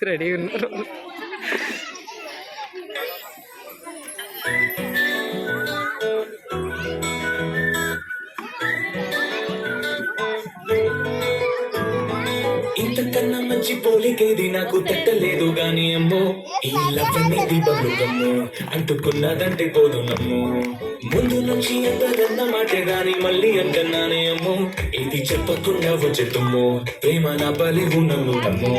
Ready ఉన్నారు. ఇంతకన్నా మంచి పోలికేది నాకు తట్టలేదు గాని అమ్మో, ఈ లవ్ అనేది బలుగమ్ము అంటుకున్నదంటే పోదు నమ్ము. ముందు నుంచి ఎంతదన్న మాట గాని మళ్ళీ అంటున్నానే అమ్మో, ఇది చెప్పకుండా వచ్చేతుమ్ము ప్రేమ నా బలివు నన్ను నమ్ము.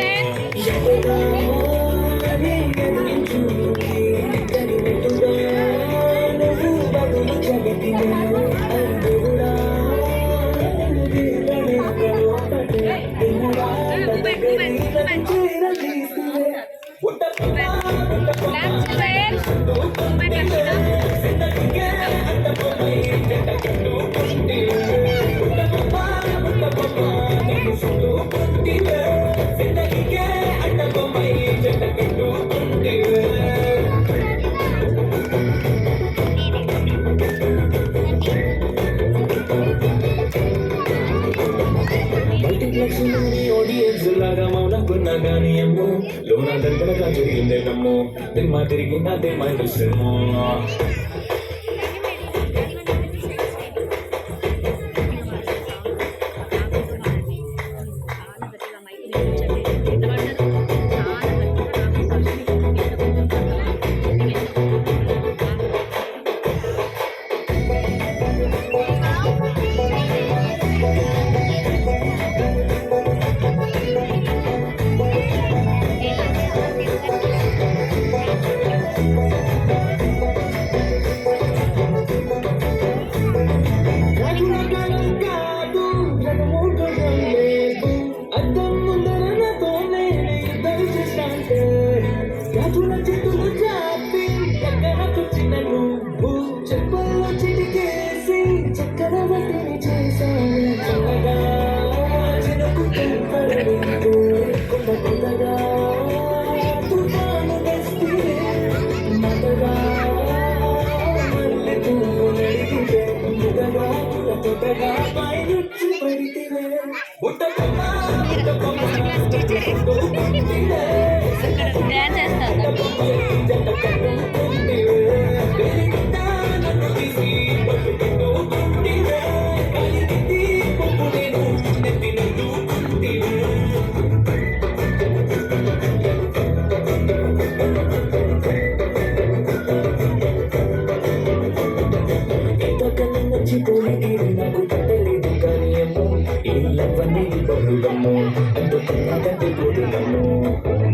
మౌనకున్నా గానీ అమ్మో, లోన దగ్గరగా జరిగిందే నమ్మో, దిమ్మ తిరిగిందే మైనస్మో. నాకు తట్టలేదు కానీ అమ్మో, ఈ లవ్ అనేది బలుగమ్ము అంటుకున్నదంటే పోతుందమ్మో.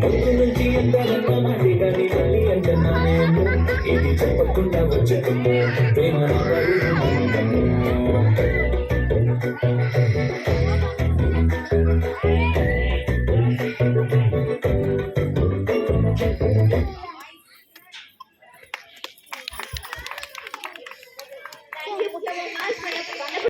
ముందు నుంచి ఎంతదన్నా మాట కానీ మళ్ళీ అంటున్నానే అమ్మో, ఇది చెప్పకుండా వచ్చేదమ్మో ప్రేమ నా బలుగమ్ము.